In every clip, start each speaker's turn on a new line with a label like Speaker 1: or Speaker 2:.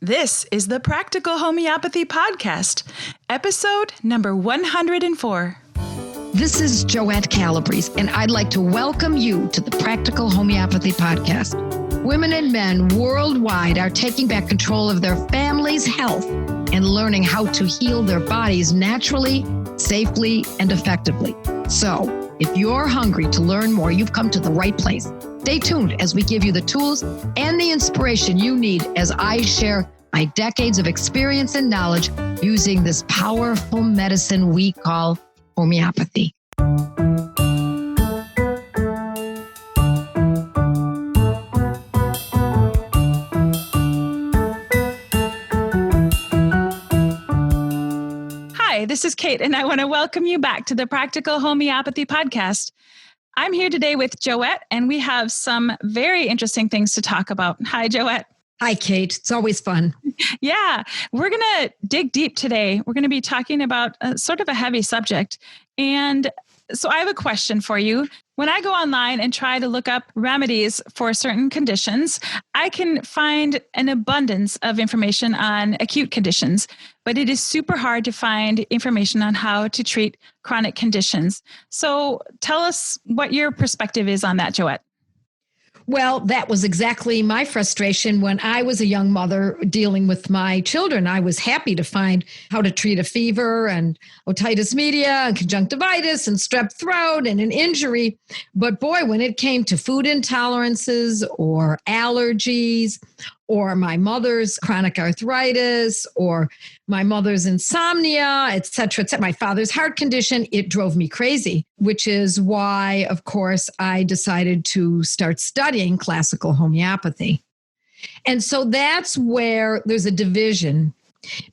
Speaker 1: This is the Practical Homeopathy Podcast, episode number 104.
Speaker 2: This is Joette Calabrese, and I'd like to welcome you to the Practical Homeopathy Podcast. Women and men worldwide are taking back control of their family's health and learning how to heal their bodies naturally, safely, and effectively. So, if you're hungry to learn more, you've come to the right place. Stay tuned as we give you the tools and the inspiration you need as I share my decades of experience and knowledge using this powerful medicine we call homeopathy.
Speaker 1: Hi, this is Kate, and I want to welcome you back to the Practical Homeopathy Podcast. I'm here today with Joette, and we have some very interesting things to talk about. Hi, Joette.
Speaker 2: Hi, Kate. It's always fun.
Speaker 1: Yeah, we're going to dig deep today. We're going to be talking about sort of a heavy subject. And so I have a question for you. When I go online and try to look up remedies for certain conditions, I can find an abundance of information on acute conditions, but it is super hard to find information on how to treat chronic conditions. So tell us what your perspective is on that, Joette.
Speaker 2: Well, that was exactly my frustration when I was a young mother dealing with my children. I was happy to find how to treat a fever and otitis media and conjunctivitis and strep throat and an injury. But boy, when it came to food intolerances or allergies or my mother's chronic arthritis or my mother's insomnia, et cetera, my father's heart condition, it drove me crazy, which is why, of course, I decided to start studying classical homeopathy. And so that's where there's a division,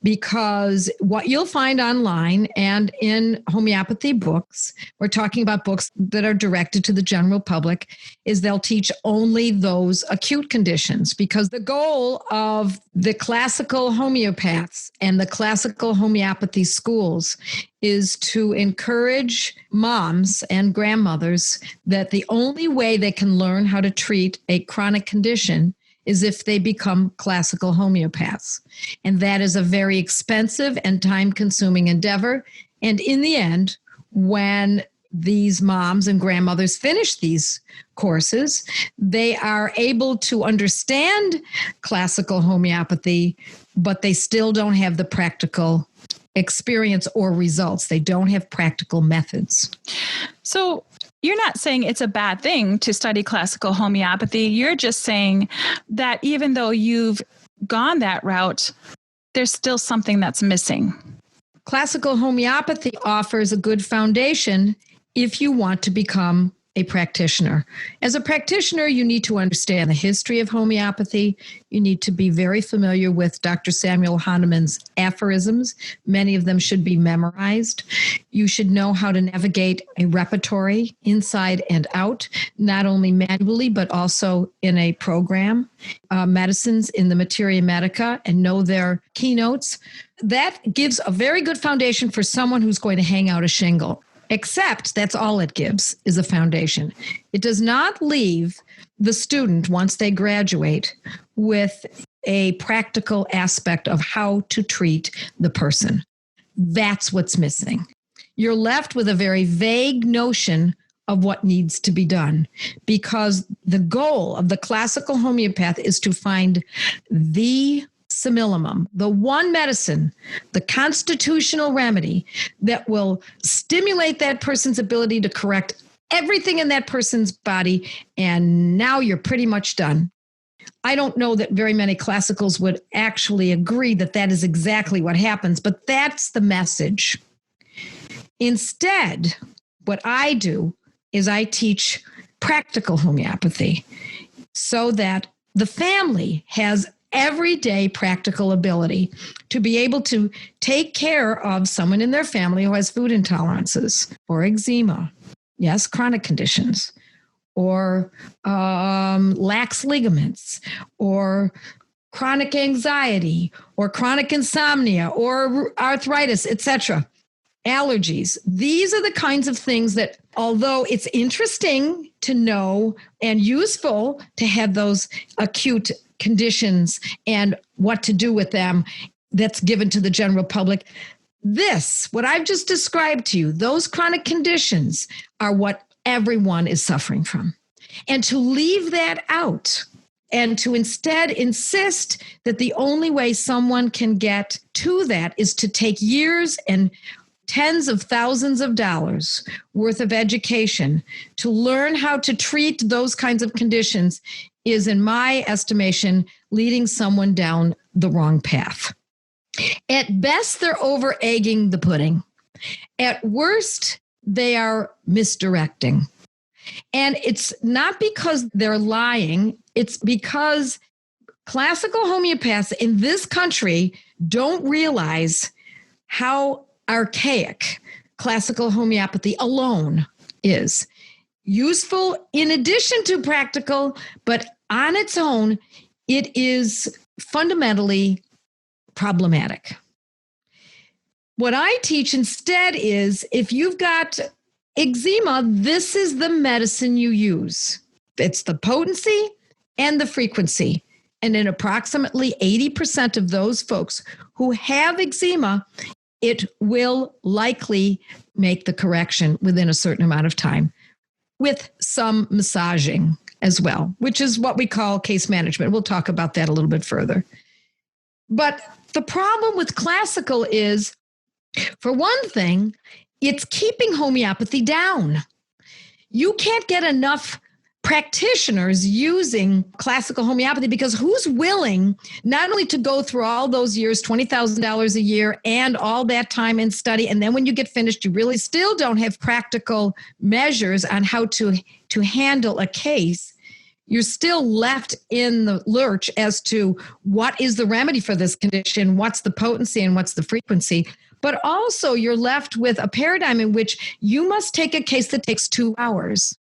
Speaker 2: because what you'll find online and in homeopathy books, we're talking about books that are directed to the general public, is they'll teach only those acute conditions, because the goal of the classical homeopaths and the classical homeopathy schools is to encourage moms and grandmothers that the only way they can learn how to treat a chronic condition is if they become classical homeopaths. And that is a very expensive and time-consuming endeavor. And in the end, when these moms and grandmothers finish these courses, they are able to understand classical homeopathy, but they still don't have the practical experience or results. They don't have practical methods.
Speaker 1: So you're not saying it's a bad thing to study classical homeopathy. You're just saying that even though you've gone that route, there's still something that's missing.
Speaker 2: Classical homeopathy offers a good foundation if you want to become a practitioner. As a practitioner, you need to understand the history of homeopathy. You need to be very familiar with Dr. Samuel Hahnemann's aphorisms. Many of them should be memorized. You should know how to navigate a repertory inside and out, not only manually, but also in a program. Medicines in the Materia Medica, and know their keynotes. That gives a very good foundation for someone who's going to hang out a shingle. Except that's all it gives is a foundation. It does not leave the student, once they graduate, with a practical aspect of how to treat the person. That's what's missing. You're left with a very vague notion of what needs to be done, because the goal of the classical homeopath is to find the Simillimum, the one medicine, the constitutional remedy that will stimulate that person's ability to correct everything in that person's body, and now you're pretty much done. I don't know that very many classicals would actually agree that that is exactly what happens, but that's the message. Instead, what I do is I teach practical homeopathy so that the family has everyday practical ability to be able to take care of someone in their family who has food intolerances or eczema, yes, chronic conditions, or lax ligaments, or chronic anxiety, or chronic insomnia, or arthritis, etc. Allergies. These are the kinds of things that, although it's interesting to know and useful to have those acute conditions and what to do with them that's given to the general public. What I've just described to you, those chronic conditions are what everyone is suffering from. And to leave that out and to instead insist that the only way someone can get to that is to take years and tens of thousands of dollars worth of education to learn how to treat those kinds of conditions is, in my estimation, leading someone down the wrong path. At best, they're over-egging the pudding. At worst, they are misdirecting. And it's not because they're lying. It's because classical homeopaths in this country don't realize how archaic classical homeopathy alone is. Useful in addition to practical, but on its own, it is fundamentally problematic. What I teach instead is if you've got eczema, this is the medicine you use. It's the potency and the frequency. And in approximately 80% of those folks who have eczema, it will likely make the correction within a certain amount of time with some massaging as well, which is what we call case management. We'll talk about that a little bit further. But the problem with classical is, for one thing, it's keeping homeopathy down. You can't get enough practitioners using classical homeopathy because who's willing not only to go through all those years, $20,000 a year and all that time in study, and then when you get finished, you really still don't have practical measures on how to handle a case. You're still left in the lurch as to what is the remedy for this condition, what's the potency and what's the frequency. But also you're left with a paradigm in which you must take a case that takes 2 hours.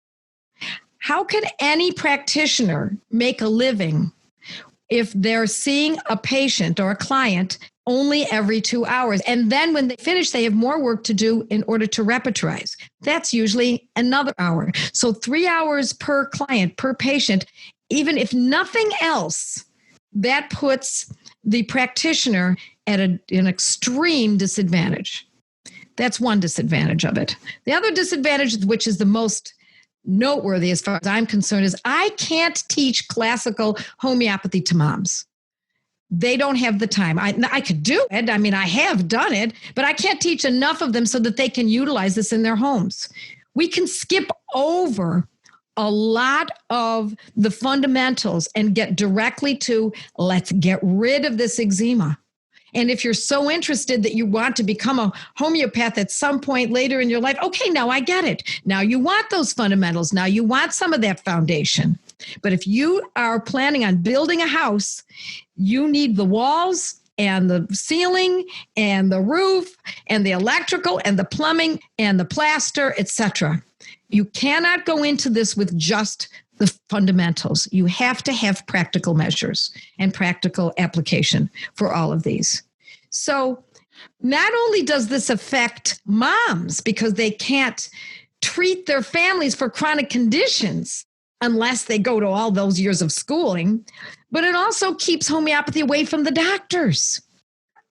Speaker 2: How can any practitioner make a living if they're seeing a patient or a client only every 2 hours? And then when they finish, they have more work to do in order to repertorize. That's usually another hour. So 3 hours per client, per patient. Even if nothing else, that puts the practitioner at an extreme disadvantage. That's one disadvantage of it. The other disadvantage, which is the most noteworthy as far as I'm concerned, is I can't teach classical homeopathy to moms. They don't have the time. I could do it. I mean, I have done it, but I can't teach enough of them so that they can utilize this in their homes. We can skip over a lot of the fundamentals and get directly to let's get rid of this eczema. And if you're so interested that you want to become a homeopath at some point later in your life, okay, now I get it. Now you want those fundamentals. Now you want some of that foundation. But if you are planning on building a house, you need the walls and the ceiling and the roof and the electrical and the plumbing and the plaster, etc. You cannot go into this with just the fundamentals. You have to have practical measures and practical application for all of these. So not only does this affect moms because they can't treat their families for chronic conditions unless they go to all those years of schooling, but it also keeps homeopathy away from the doctors.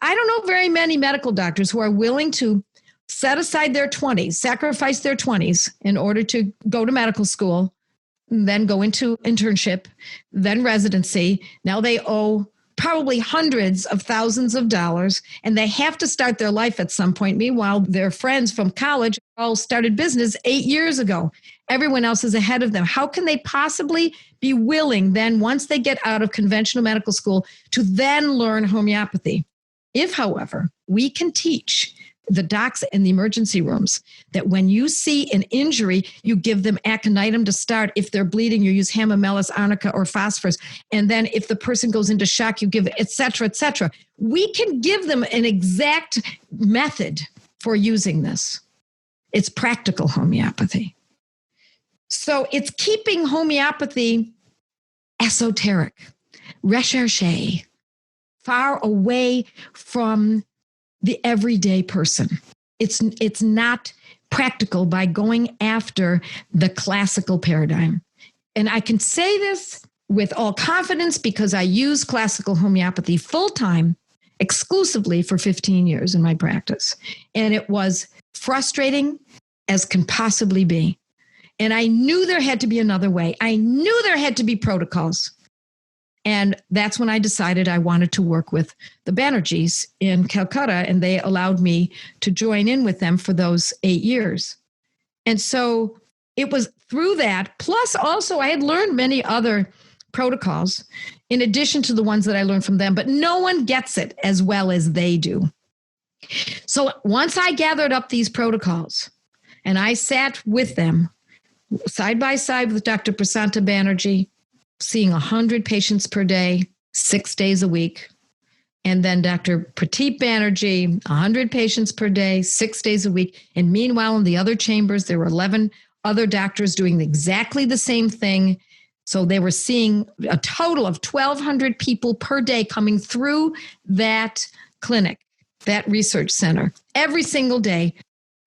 Speaker 2: I don't know very many medical doctors who are willing to set aside their 20s, sacrifice their 20s in order to go to medical school, then go into internship, then residency. Now they owe probably hundreds of thousands of dollars, and they have to start their life at some point. Meanwhile, their friends from college all started business 8 years ago. Everyone else is ahead of them. How can they possibly be willing then, once they get out of conventional medical school, to then learn homeopathy? If, however, we can teach the docs in the emergency rooms that when you see an injury, you give them aconitum to start. If they're bleeding, you use hamamelis, arnica, or phosphorus. And then if the person goes into shock, you give et cetera, et cetera. We can give them an exact method for using this. It's practical homeopathy. So it's keeping homeopathy esoteric, recherché, far away from the everyday person. It's not practical by going after the classical paradigm. And I can say this with all confidence because I use classical homeopathy full-time, exclusively for 15 years in my practice. And it was frustrating as can possibly be. And I knew there had to be another way. I knew there had to be protocols. And that's when I decided I wanted to work with the Banerjees in Calcutta, and they allowed me to join in with them for those 8 years. And so it was through that, plus also I had learned many other protocols in addition to the ones that I learned from them, but no one gets it as well as they do. So once I gathered up these protocols and I sat with them side by side with Dr. Prasanta Banerjee, seeing 100 patients per day, 6 days a week. And then Dr. Pradeep Banerjee, 100 patients per day, 6 days a week. And meanwhile, in the other chambers, there were 11 other doctors doing exactly the same thing. So they were seeing a total of 1,200 people per day coming through that clinic, that research center, every single day.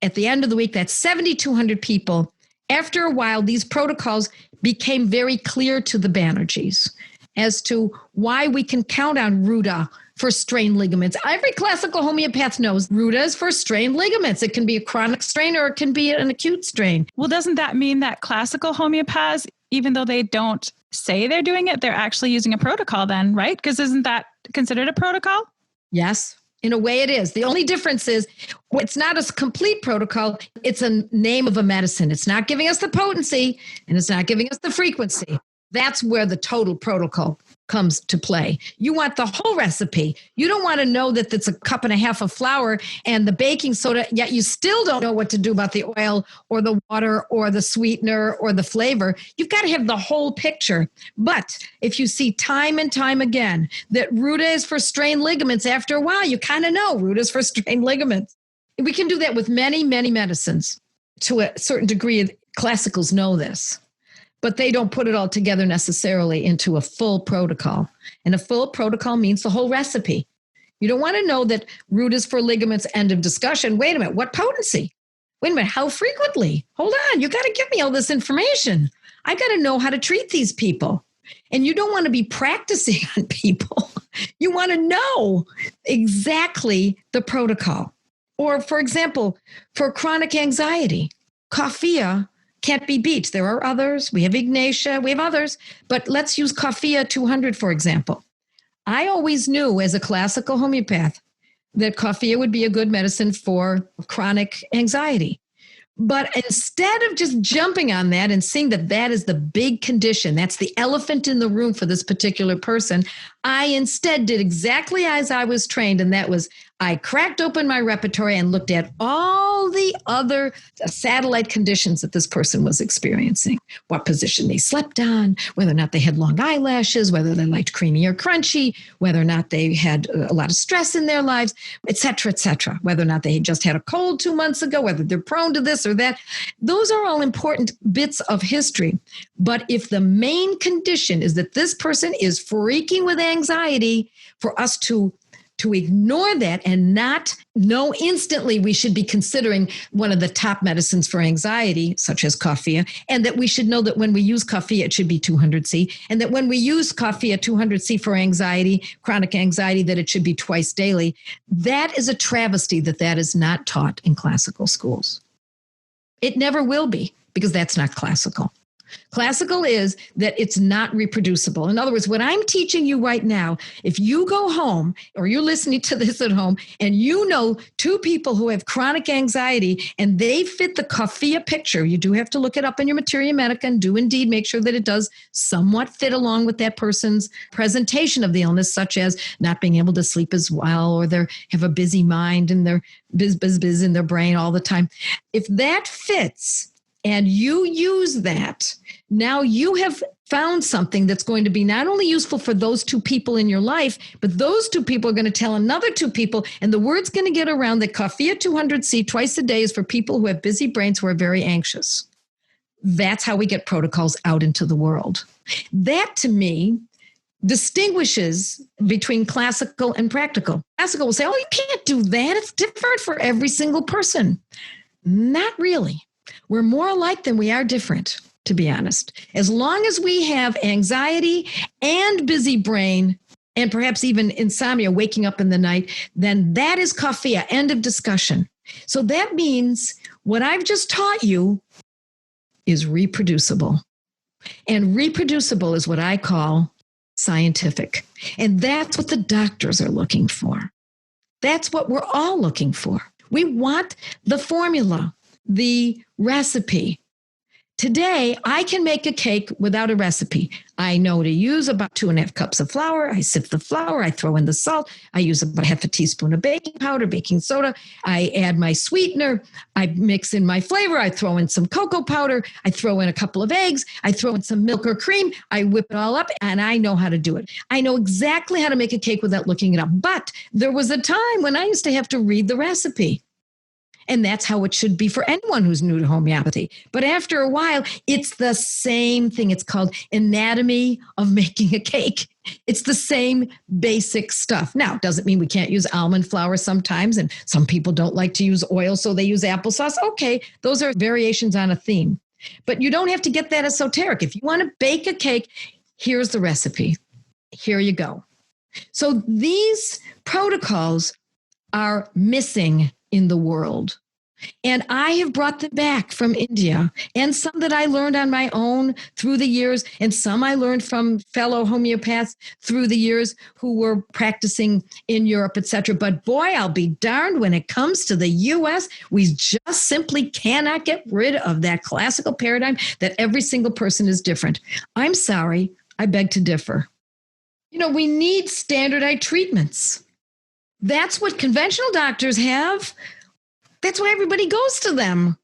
Speaker 2: At the end of the week, that's 7,200 people. After a while, these protocols became very clear to the Banerjees as to why we can count on Ruta for strained ligaments. Every classical homeopath knows Ruta is for strained ligaments. It can be a chronic strain or it can be an acute strain.
Speaker 1: Well, doesn't that mean that classical homeopaths, even though they don't say they're doing it, they're actually using a protocol then, right? Because isn't that considered a protocol?
Speaker 2: Yes, in a way it is. The only difference is it's not a complete protocol. It's a name of a medicine. It's not giving us the potency and it's not giving us the frequency. That's where the total protocol comes to play. You want the whole recipe. You don't want to know that it's a cup and a half of flour and the baking soda, yet you still don't know what to do about the oil or the water or the sweetener or the flavor. You've got to have the whole picture. But if you see time and time again that Ruta is for strained ligaments, after a while, you kind of know Ruta is for strained ligaments. We can do that with many, many medicines. To a certain degree, classicals know this. But they don't put it all together necessarily into a full protocol. And a full protocol means the whole recipe. You don't want to know that root is for ligaments, end of discussion. Wait a minute, what potency? Wait a minute, how frequently? Hold on, you got to give me all this information. I got to know how to treat these people. And you don't want to be practicing on people. You want to know exactly the protocol. Or for example, for chronic anxiety, Coffea can't be beat. There are others. We have Ignatia. We have others. But let's use Coffea 200, for example. I always knew as a classical homeopath that Coffea would be a good medicine for chronic anxiety. But instead of just jumping on that and seeing that that is the big condition, that's the elephant in the room for this particular person, I instead did exactly as I was trained. And that was I cracked open my repertoire and looked at all the other satellite conditions that this person was experiencing, what position they slept on, whether or not they had long eyelashes, whether they liked creamy or crunchy, whether or not they had a lot of stress in their lives, et cetera, whether or not they had just had a cold 2 months ago, whether they're prone to this or that. Those are all important bits of history. But if the main condition is that this person is freaking with anxiety, for us to ignore that and not know instantly we should be considering one of the top medicines for anxiety, such as Coffea, and that we should know that when we use Coffea, it should be 200C, and that when we use Coffea 200C for anxiety, chronic anxiety, that it should be twice daily. That is a travesty that is not taught in classical schools. It never will be, because that's not classical. Classical is that it's not reproducible. In other words, what I'm teaching you right now, if you go home or you're listening to this at home and you know two people who have chronic anxiety and they fit the Coffea picture, you do have to look it up in your Materia Medica and do indeed make sure that it does somewhat fit along with that person's presentation of the illness, such as not being able to sleep as well, or they have a busy mind and they're biz in their brain all the time. If that fits, and you use that, now you have found something that's going to be not only useful for those two people in your life, but those two people are going to tell another two people, and the word's going to get around that Coffea 200C twice a day is for people who have busy brains who are very anxious. That's how we get protocols out into the world. That, to me, distinguishes between classical and practical. Classical will say, oh, you can't do that. It's different for every single person. Not really. We're more alike than we are different. to be honest. As long as we have anxiety and busy brain, and perhaps even insomnia, waking up in the night, then that is Coffea, end of discussion. So that means what I've just taught you is reproducible. And reproducible is what I call scientific. And that's what the doctors are looking for. That's what we're all looking for. We want the formula, the recipe. Today, I can make a cake without a recipe. I know to use about 2.5 cups of flour. I sift the flour. I throw in the salt. I use about 1/2 teaspoon of baking powder, baking soda. I add my sweetener. I mix in my flavor. I throw in some cocoa powder. I throw in a couple of eggs. I throw in some milk or cream. I whip it all up, and I know how to do it. I know exactly how to make a cake without looking it up. But there was a time when I used to have to read the recipe. And that's how it should be for anyone who's new to homeopathy. But after a while, it's the same thing. It's called anatomy of making a cake. It's the same basic stuff. Now, it doesn't mean we can't use almond flour sometimes, and some people don't like to use oil, so they use applesauce. Okay, those are variations on a theme. But you don't have to get that esoteric. If you want to bake a cake, here's the recipe. Here you go. So these protocols are missing in the world. And I have brought them back from India, and some that I learned on my own through the years, and some I learned from fellow homeopaths through the years who were practicing in Europe, etc. But boy, I'll be darned when it comes to the US, we just simply cannot get rid of that classical paradigm that every single person is different. I'm sorry, I beg to differ. We need standardized treatments. That's what conventional doctors have. That's why everybody goes to them.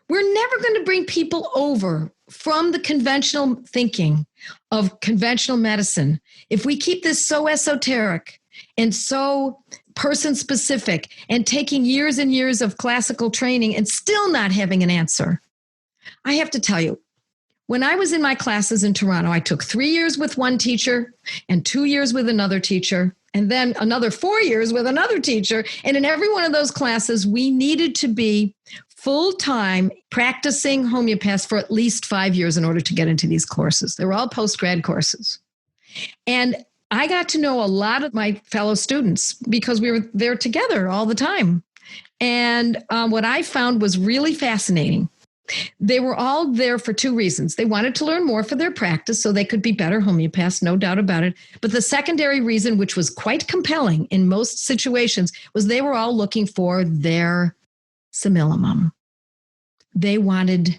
Speaker 2: We're never going to bring people over from the conventional thinking of conventional medicine if we keep this so esoteric and so person-specific and taking years and years of classical training and still not having an answer. I have to tell you, when I was in my classes in Toronto, I took 3 years with one teacher and 2 years with another teacher, and then another 4 years with another teacher. And in every one of those classes, we needed to be full-time practicing homeopaths for at least 5 years in order to get into these courses. They were all post-grad courses. And I got to know a lot of my fellow students because we were there together all the time. And what I found was really fascinating. They were all there for 2 reasons. They wanted to learn more for their practice so they could be better homeopaths, no doubt about it. But the secondary reason, which was quite compelling in most situations, was they were all looking for their Simillimum. They wanted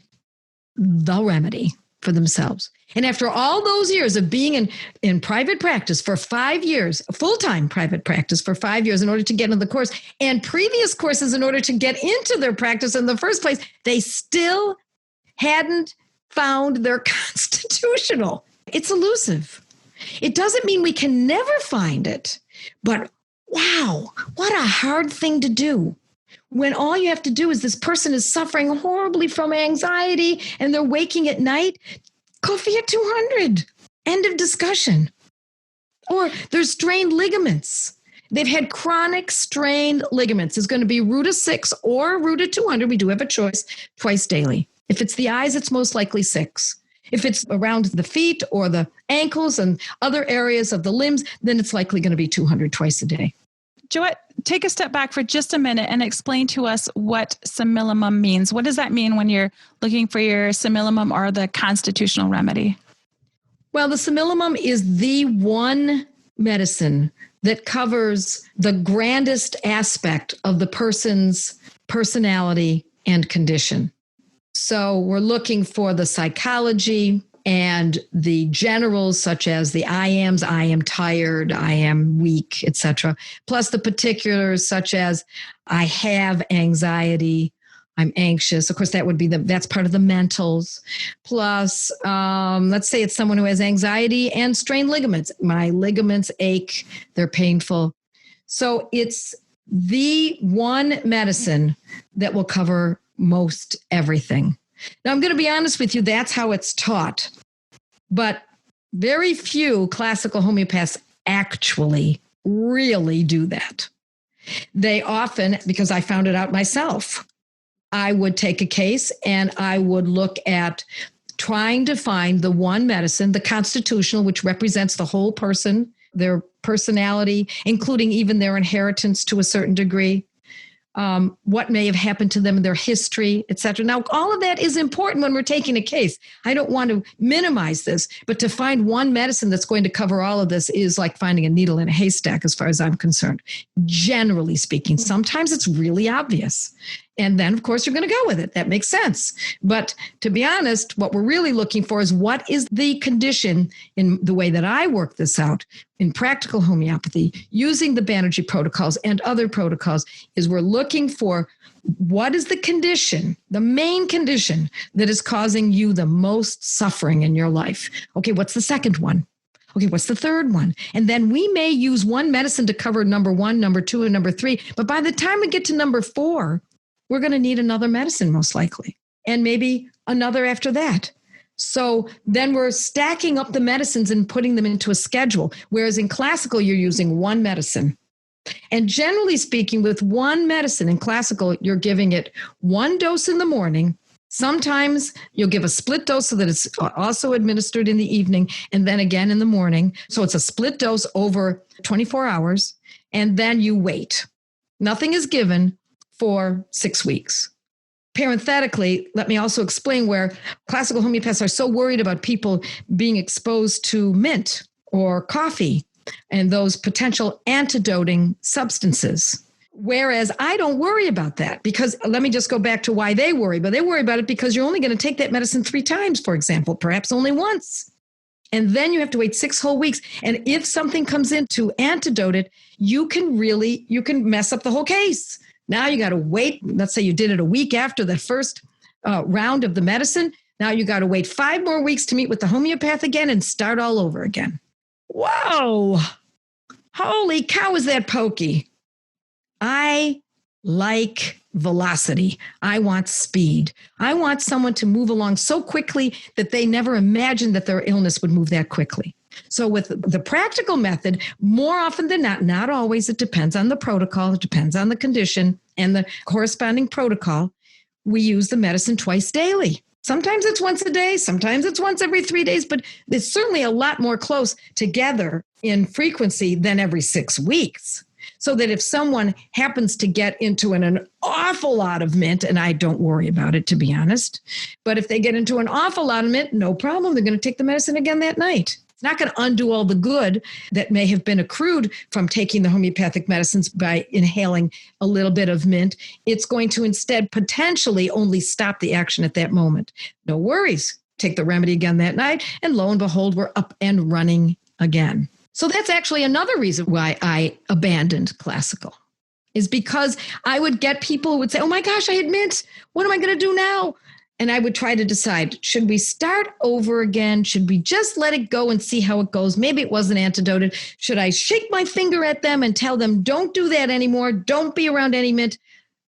Speaker 2: the remedy for themselves. And after all those years of being in private practice for 5 years, full-time private practice for 5 years in order to get into the course, and previous courses in order to get into their practice in the first place, they still hadn't found their constitutional. It's elusive. It doesn't mean we can never find it, but wow, what a hard thing to do. When all you have to do is this person is suffering horribly from anxiety and they're waking at night, Coffea 200, end of discussion. Or there's strained ligaments. They've had chronic strained ligaments. It's going to be Ruta 6 or Ruta 200. We do have a choice twice daily. If it's the eyes, it's most likely 6. If it's around the feet or the ankles and other areas of the limbs, then it's likely going to be 200 twice a day.
Speaker 1: Joette, take a step back for just a minute and explain to us what Simillimum means. What does that mean when you're looking for your Simillimum or the constitutional remedy?
Speaker 2: Well, the Simillimum is the one medicine that covers the grandest aspect of the person's personality and condition. So we're looking for the psychology and the generals such as the I ams, I am tired, I am weak, etc. Plus the particulars such as I have anxiety, I'm anxious. Of course, that would be that's part of the mentals. Plus, let's say it's someone who has anxiety and strained ligaments. My ligaments ache, they're painful. So it's the one medicine that will cover most everything. Now, I'm going to be honest with you, that's how it's taught. But very few classical homeopaths actually really do that. They often, because I found it out myself, I would take a case and I would look at trying to find the one medicine, the constitutional, which represents the whole person, their personality, including even their inheritance to a certain degree, what may have happened to them in their history, et cetera. Now, all of that is important when we're taking a case. I don't want to minimize this, but to find one medicine that's going to cover all of this is like finding a needle in a haystack, as far as I'm concerned. Generally speaking, sometimes it's really obvious. And then, of course, you're going to go with it. That makes sense. But to be honest, what we're really looking for is what is the condition in the way that I work this out in practical homeopathy, using the Banerjee protocols and other protocols, is we're looking for what is the condition, the main condition that is causing you the most suffering in your life. Okay, what's the second one? Okay, what's the third one? And then we may use one medicine to cover number 1, number 2, and number 3. But by the time we get to number 4, we're going to need another medicine, most likely, and maybe another after that. So then we're stacking up the medicines and putting them into a schedule, whereas in classical, you're using one medicine. And generally speaking, with one medicine in classical, you're giving it one dose in the morning. Sometimes you'll give a split dose so that it's also administered in the evening and then again in the morning. So it's a split dose over 24 hours, and then you wait. Nothing is given for 6 weeks. Parenthetically, let me also explain where classical homeopaths are so worried about people being exposed to mint or coffee and those potential antidoting substances. Whereas I don't worry about that, because let me just go back to why they worry. But they worry about it because you're only going to take that medicine 3 times, for example, perhaps only once. And then you have to wait 6 whole weeks. And if something comes in to antidote it, you can mess up the whole case. Now you got to wait. Let's say you did it a week after the first round of the medicine. Now you got to wait 5 more weeks to meet with the homeopath again and start all over again. Whoa. Holy cow, is that pokey? I like velocity. I want speed. I want someone to move along so quickly that they never imagined that their illness would move that quickly. So with the practical method, more often than not always, it depends on the protocol, it depends on the condition and the corresponding protocol, we use the medicine twice daily. Sometimes it's once a day, sometimes it's once every 3 days, but it's certainly a lot more close together in frequency than every 6 weeks. So that if someone happens to get into an awful lot of mint, and I don't worry about it, to be honest, but if they get into an awful lot of mint, no problem. They're going to take the medicine again that night. It's not going to undo all the good that may have been accrued from taking the homeopathic medicines by inhaling a little bit of mint. It's going to instead potentially only stop the action at that moment. No worries. Take the remedy again that night, and lo and behold, we're up and running again. So that's actually another reason why I abandoned classical, is because I would get people who would say, oh my gosh, I had mint. What am I going to do now? And I would try to decide, should we start over again? Should we just let it go and see how it goes? Maybe it wasn't antidoted. Should I shake my finger at them and tell them, don't do that anymore. Don't be around any mint.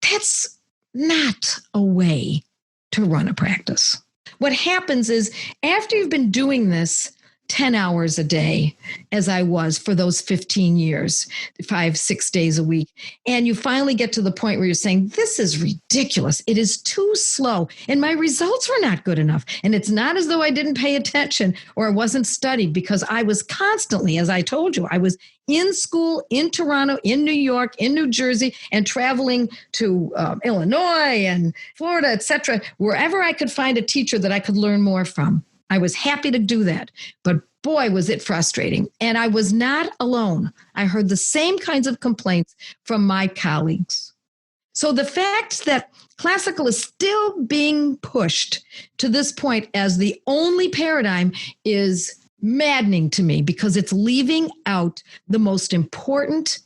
Speaker 2: That's not a way to run a practice. What happens is, after you've been doing this 10 hours a day, as I was for those 15 years, 5-6 days a week. And you finally get to the point where you're saying, this is ridiculous. It is too slow. And my results were not good enough. And it's not as though I didn't pay attention or I wasn't studied, because I was constantly, as I told you, I was in school, in Toronto, in New York, in New Jersey, and traveling to Illinois and Florida, et cetera, wherever I could find a teacher that I could learn more from. I was happy to do that, but boy, was it frustrating. And I was not alone. I heard the same kinds of complaints from my colleagues. So the fact that classical is still being pushed to this point as the only paradigm is maddening to me, because it's leaving out the most important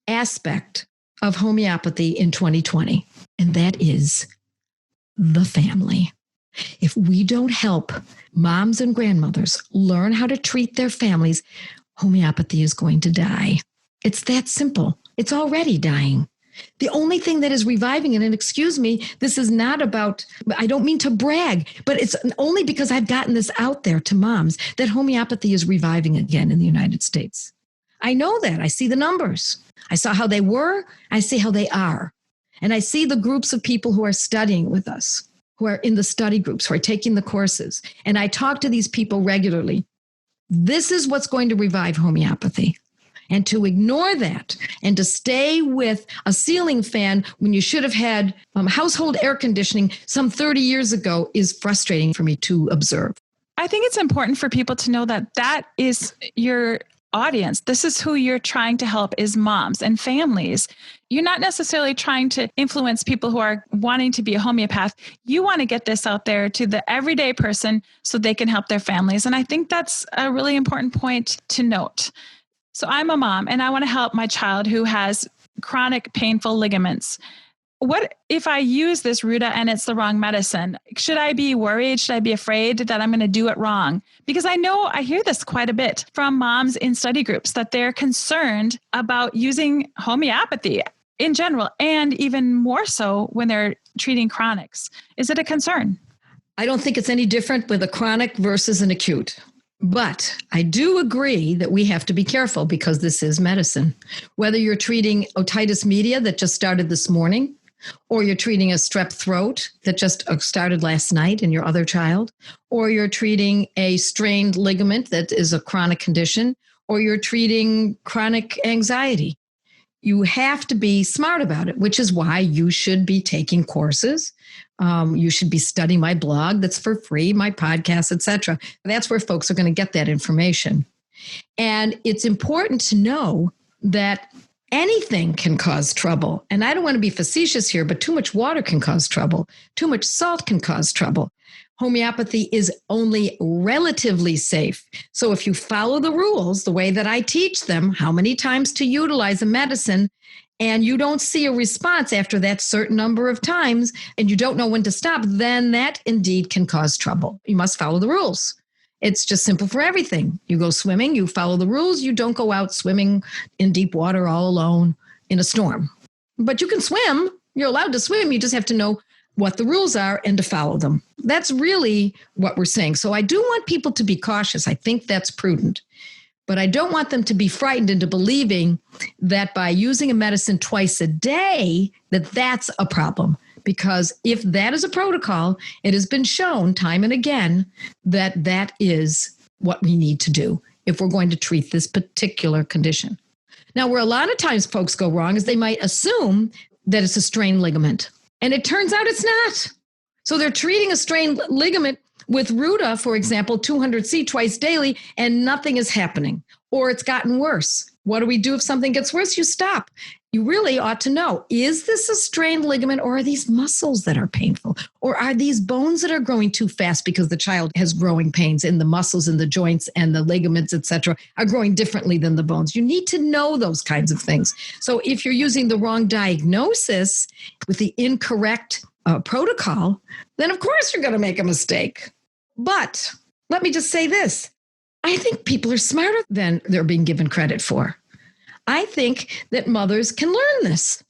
Speaker 2: aspect of homeopathy in 2020, and that is the family. If we don't help moms and grandmothers learn how to treat their families, homeopathy is going to die. It's that simple. It's already dying. The only thing that is reviving it, and excuse me, this is not about, I don't mean to brag, but it's only because I've gotten this out there to moms that homeopathy is reviving again in the United States. I know that. I see the numbers. I saw how they were. I see how they are. And I see the groups of people who are studying with us, who are in the study groups, who are taking the courses, and I talk to these people regularly, this is what's going to revive homeopathy. And to ignore that and to stay with a ceiling fan when you should have had household air conditioning some 30 years ago is frustrating for me to observe.
Speaker 1: I think it's important for people to know that that is your audience. This is who you're trying to help, is moms and families. You're not necessarily trying to influence people who are wanting to be a homeopath. You want to get this out there to the everyday person so they can help their families. And I think that's a really important point to note. So I'm a mom and I want to help my child who has chronic painful ligaments. What if I use this Ruta and it's the wrong medicine? Should I be worried? Should I be afraid that I'm going to do it wrong? Because I know I hear this quite a bit from moms in study groups that they're concerned about using homeopathy in general, and even more so when they're treating chronics. Is it a concern?
Speaker 2: I don't think it's any different with a chronic versus an acute. But I do agree that we have to be careful because this is medicine. Whether you're treating otitis media that just started this morning, or you're treating a strep throat that just started last night in your other child, or you're treating a strained ligament that is a chronic condition, or you're treating chronic anxiety. You have to be smart about it, which is why you should be taking courses. You should be studying my blog that's for free, my podcast, etc. That's where folks are going to get that information. And it's important to know that anything can cause trouble. And I don't want to be facetious here, but too much water can cause trouble. Too much salt can cause trouble. Homeopathy is only relatively safe. So if you follow the rules, the way that I teach them, how many times to utilize a medicine, and you don't see a response after that certain number of times, and you don't know when to stop, then that indeed can cause trouble. You must follow the rules. It's just simple for everything. You go swimming, you follow the rules. You don't go out swimming in deep water all alone in a storm. But you can swim. You're allowed to swim. You just have to know what the rules are and to follow them. That's really what we're saying. So I do want people to be cautious. I think that's prudent. But I don't want them to be frightened into believing that by using a medicine twice a day, that that's a problem. Because if that is a protocol, it has been shown time and again that that is what we need to do if we're going to treat this particular condition. Now, where a lot of times folks go wrong is they might assume that it's a strained ligament. And it turns out it's not. So they're treating a strained ligament with Ruta, for example, 200C twice daily, and nothing is happening. Or it's gotten worse. What do we do if something gets worse? You stop. You really ought to know, is this a strained ligament, or are these muscles that are painful? Or are these bones that are growing too fast because the child has growing pains and the muscles and the joints and the ligaments, et cetera, are growing differently than the bones? You need to know those kinds of things. So if you're using the wrong diagnosis with the incorrect protocol, then of course you're going to make a mistake. But let me just say this. I think people are smarter than they're being given credit for. I think that mothers can learn this.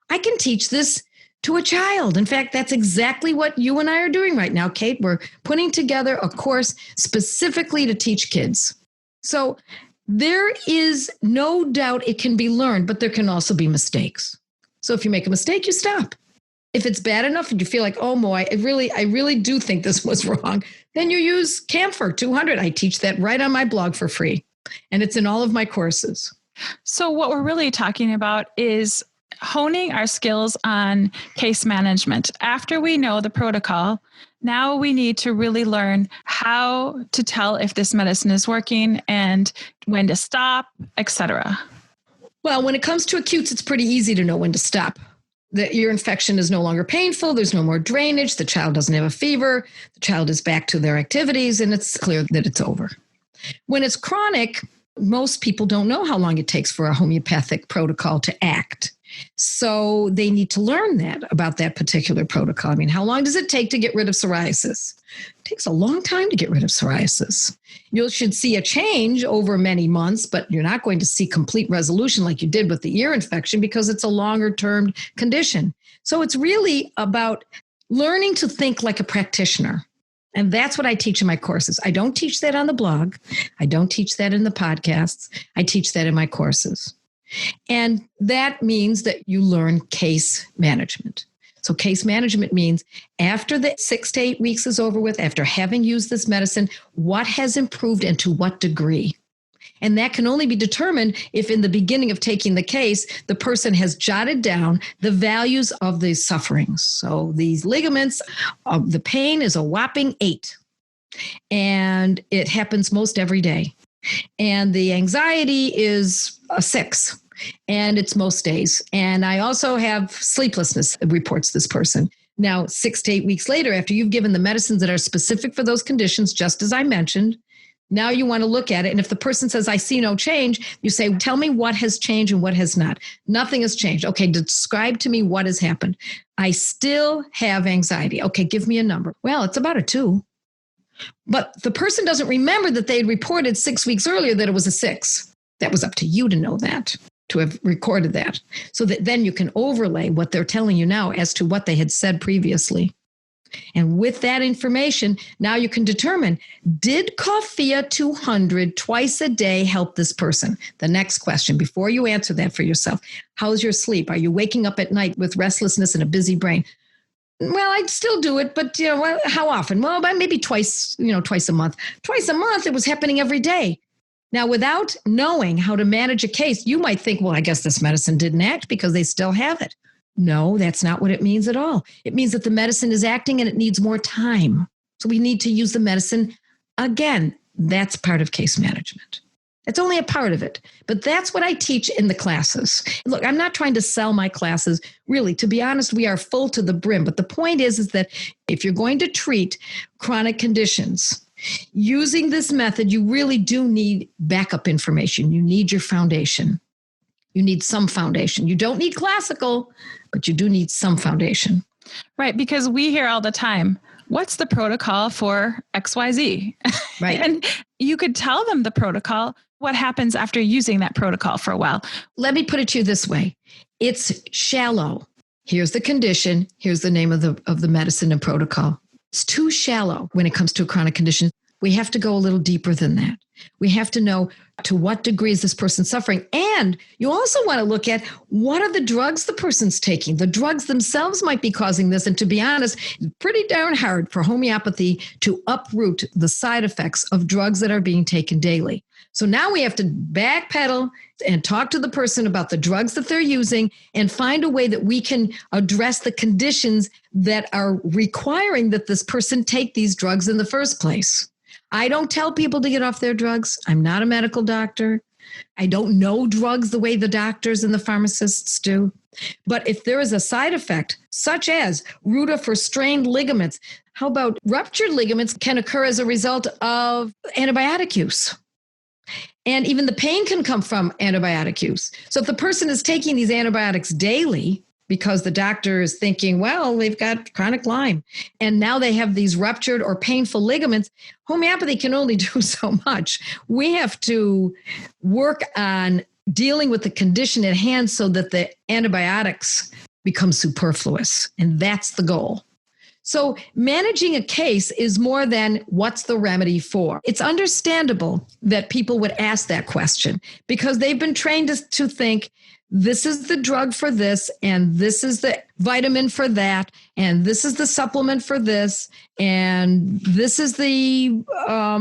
Speaker 2: I can teach this to a child. In fact, that's exactly what you and I are doing right now, Kate. We're putting together a course specifically to teach kids. So there is no doubt it can be learned, but there can also be mistakes. So if you make a mistake, you stop. If it's bad enough and you feel like, oh boy, I really do think this was wrong, then you use Camphor 200. I teach that right on my blog for free. And it's in all of my courses.
Speaker 1: So what we're really talking about is honing our skills on case management. After we know the protocol, now we need to really learn how to tell if this medicine is working and when to stop, etc.
Speaker 2: Well, when it comes to acutes, it's pretty easy to know when to stop. The ear infection is no longer painful. There's no more drainage. The child doesn't have a fever. The child is back to their activities, and it's clear that it's over. When it's chronic, most people don't know how long it takes for a homeopathic protocol to act. So they need to learn that about that particular protocol. I mean, how long does it take to get rid of psoriasis? It takes a long time to get rid of psoriasis. You should see a change over many months, but you're not going to see complete resolution like you did with the ear infection because it's a longer-term condition. So it's really about learning to think like a practitioner. And that's what I teach in my courses. I don't teach that on the blog. I don't teach that in the podcasts. I teach that in my courses. And that means that you learn case management. So case management means after the 6 to 8 weeks is over with, after having used this medicine, what has improved and to what degree? And that can only be determined if in the beginning of taking the case, the person has jotted down the values of the sufferings. So these ligaments, the pain is a whopping 8. And it happens most every day. And the anxiety is a 6. And it's most days. And I also have sleeplessness, reports this person. Now, 6 to 8 weeks later, after you've given the medicines that are specific for those conditions, just as I mentioned, now you want to look at it. And if the person says, I see no change, you say, tell me what has changed and what has not. Nothing has changed. Okay, describe to me what has happened. I still have anxiety. Okay, give me a number. Well, it's about a 2. But the person doesn't remember that they had reported 6 weeks earlier that it was a 6. That was up to you to know that, to have recorded that. So that then you can overlay what they're telling you now as to what they had said previously. And with that information, now you can determine, did Coffea 200 twice a day help this person? The next question, before you answer that for yourself, how's your sleep? Are you waking up at night with restlessness and a busy brain? Well, I'd still do it, but how often? Well, maybe twice a month. Twice a month, it was happening every day. Now, without knowing how to manage a case, you might think, well, I guess this medicine didn't act because they still have it. No, that's not what it means at all. It means that the medicine is acting and it needs more time. So we need to use the medicine again. That's part of case management. It's only a part of it, but that's what I teach in the classes. Look, I'm not trying to sell my classes. Really, to be honest, we are full to the brim. But the point is that if you're going to treat chronic conditions, using this method, you really do need backup information. You need your foundation. You need some foundation. You don't need classical, but you do need some foundation.
Speaker 1: Right, because we hear all the time, what's the protocol for XYZ?
Speaker 2: Right.
Speaker 1: And you could tell them the protocol, what happens after using that protocol for a while.
Speaker 2: Let me put it to you this way. It's shallow. Here's the condition. Here's the name of the medicine and protocol. It's too shallow when it comes to a chronic condition. We have to go a little deeper than that. We have to know to what degree is this person suffering. And you also want to look at what are the drugs the person's taking. The drugs themselves might be causing this. And to be honest, it's pretty darn hard for homeopathy to uproot the side effects of drugs that are being taken daily. So now we have to backpedal and talk to the person about the drugs that they're using and find a way that we can address the conditions that are requiring that this person take these drugs in the first place. I don't tell people to get off their drugs. I'm not a medical doctor. I don't know drugs the way the doctors and the pharmacists do. But if there is a side effect, such as Ruta for strained ligaments, how about ruptured ligaments can occur as a result of antibiotic use? And even the pain can come from antibiotic use. So if the person is taking these antibiotics daily, because the doctor is thinking, well, they've got chronic Lyme, and now they have these ruptured or painful ligaments, homeopathy can only do so much. We have to work on dealing with the condition at hand so that the antibiotics become superfluous, and that's the goal. So managing a case is more than what's the remedy for. It's understandable that people would ask that question because they've been trained to think, this is the drug for this, and this is the vitamin for that, and this is the supplement for this, and this is the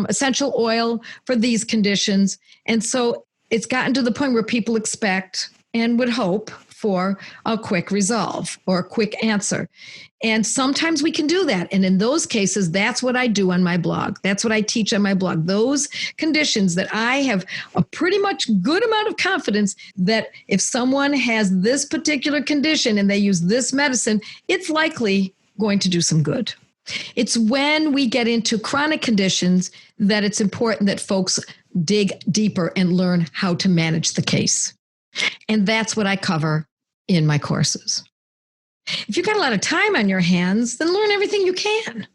Speaker 2: essential oil for these conditions. And so it's gotten to the point where people expect and would hope for a quick resolve or a quick answer. And sometimes we can do that. And in those cases, that's what I do on my blog. That's what I teach on my blog. Those conditions that I have a pretty much good amount of confidence that if someone has this particular condition and they use this medicine, it's likely going to do some good. It's when we get into chronic conditions that it's important that folks dig deeper and learn how to manage the case. And that's what I cover in my courses. If you've got a lot of time on your hands, then learn everything you can.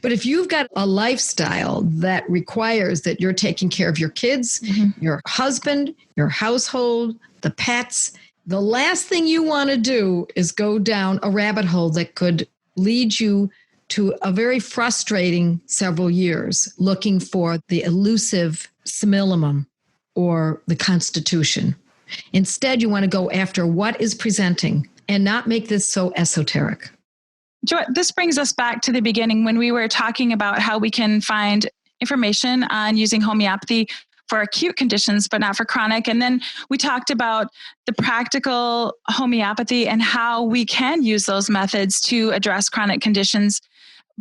Speaker 2: But if you've got a lifestyle that requires that you're taking care of your kids, your husband, your household, the pets, the last thing you want to do is go down a rabbit hole that could lead you to a very frustrating several years looking for the elusive Simillimum or the Constitution. Instead, you want to go after what is presenting and not make this so esoteric.
Speaker 1: Joette, this brings us back to the beginning when we were talking about how we can find information on using homeopathy for acute conditions, but not for chronic. And then we talked about the practical homeopathy and how we can use those methods to address chronic conditions.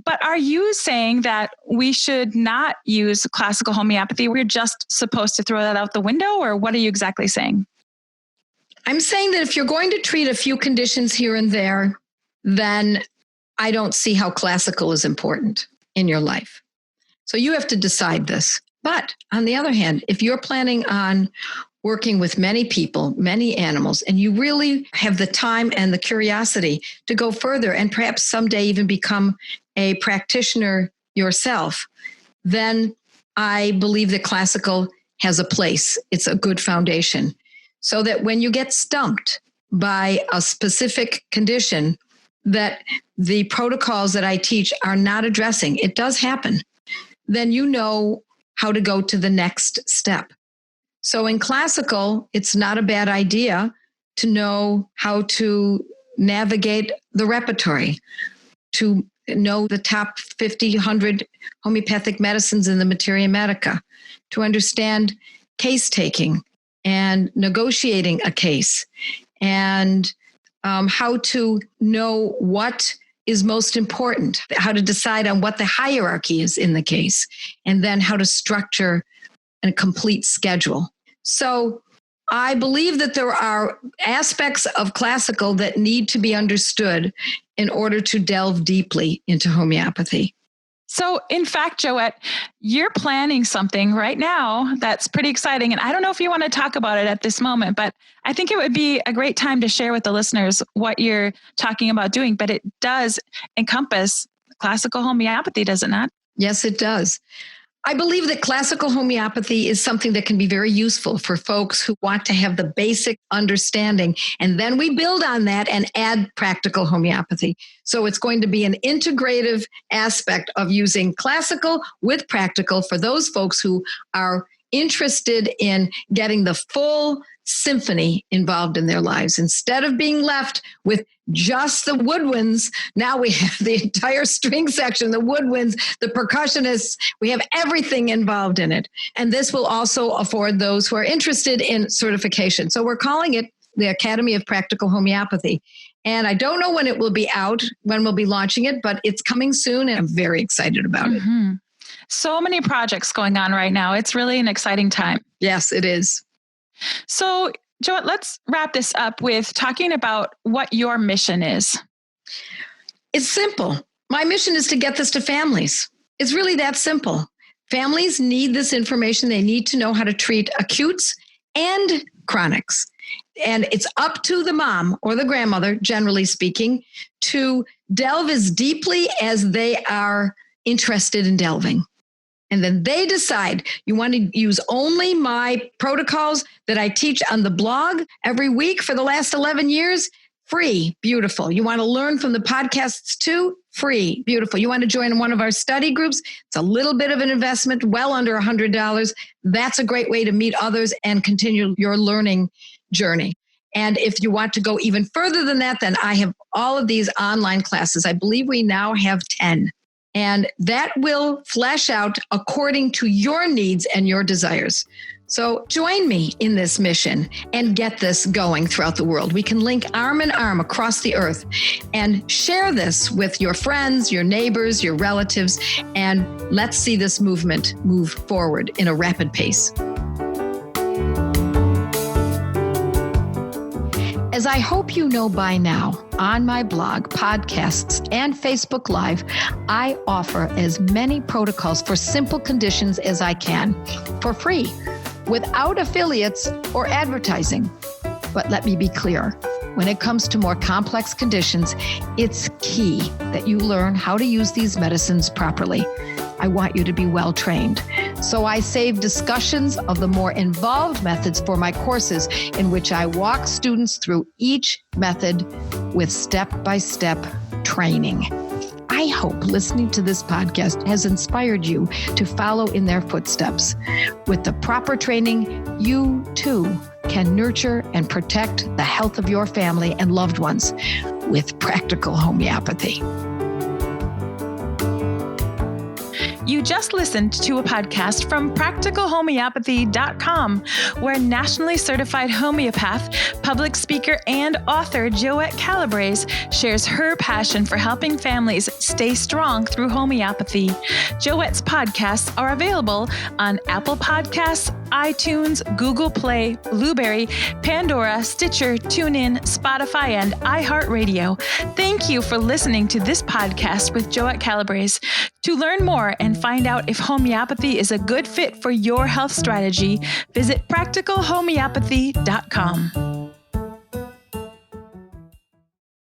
Speaker 1: But are you saying that we should not use classical homeopathy? We're just supposed to throw that out the window, or what are you exactly saying?
Speaker 2: I'm saying that if you're going to treat a few conditions here and there, then I don't see how classical is important in your life. So you have to decide this. But on the other hand, if you're planning on working with many people, many animals, and you really have the time and the curiosity to go further and perhaps someday even become a practitioner yourself, then I believe that classical has a place. It's a good foundation. So that when you get stumped by a specific condition that the protocols that I teach are not addressing, it does happen, then you know how to go to the next step. So in classical, it's not a bad idea to know how to navigate the repertory, to know the top 50, 100 homeopathic medicines in the Materia Medica, to understand case taking and negotiating a case, and how to know what is most important, how to decide on what the hierarchy is in the case, and then how to structure a complete schedule. So I believe that there are aspects of classical that need to be understood in order to delve deeply into homeopathy.
Speaker 1: So in fact, Joette, you're planning something right now that's pretty exciting. And I don't know if you want to talk about it at this moment, but I think it would be a great time to share with the listeners what you're talking about doing. But it does encompass classical homeopathy, does it not?
Speaker 2: Yes, it does. I believe that classical homeopathy is something that can be very useful for folks who want to have the basic understanding. And then we build on that and add practical homeopathy. So it's going to be an integrative aspect of using classical with practical for those folks who are interested in getting the full symphony involved in their lives. Instead of being left with just the woodwinds, now we have the entire string section, the woodwinds, the percussionists, we have everything involved in it. And this will also afford those who are interested in certification. So we're calling it the Academy of Practical Homeopathy. And I don't know when it will be out, when we'll be launching it, but it's coming soon and I'm very excited about it.
Speaker 1: So many projects going on right now. It's really an exciting time.
Speaker 2: Yes, it is.
Speaker 1: So, Joette, let's wrap this up with talking about what your mission is.
Speaker 2: It's simple. My mission is to get this to families. It's really that simple. Families need this information. They need to know how to treat acutes and chronics. And it's up to the mom or the grandmother, generally speaking, to delve as deeply as they are interested in delving. And then they decide, you want to use only my protocols that I teach on the blog every week for the last 11 years? Free, beautiful. You want to learn from the podcasts too? Free, beautiful. You want to join one of our study groups? It's a little bit of an investment, well under $100. That's a great way to meet others and continue your learning journey. And if you want to go even further than that, then I have all of these online classes. I believe we now have 10. And that will flesh out according to your needs and your desires. So join me in this mission and get this going throughout the world. We can link arm in arm across the earth and share this with your friends, your neighbors, your relatives, and let's see this movement move forward in a rapid pace. As I hope you know by now, on my blog, podcasts, and Facebook Live, I offer as many protocols for simple conditions as I can for free, without affiliates or advertising. But let me be clear, when it comes to more complex conditions, it's key that you learn how to use these medicines properly. I want you to be well trained. So I save discussions of the more involved methods for my courses, in which I walk students through each method with step-by-step training. I hope listening to this podcast has inspired you to follow in their footsteps. With the proper training, you too can nurture and protect the health of your family and loved ones. with Practical Homeopathy.
Speaker 1: You just listened to a podcast from practicalhomeopathy.com, where nationally certified homeopath, public speaker, and author Joette Calabrese shares her passion for helping families stay strong through homeopathy. Joette's podcasts are available on Apple Podcasts, iTunes, Google Play, Blueberry, Pandora, Stitcher, TuneIn, Spotify, and iHeartRadio. Thank you for listening to this podcast with Joette Calabrese. To learn more and find out if homeopathy is a good fit for your health strategy, visit practicalhomeopathy.com.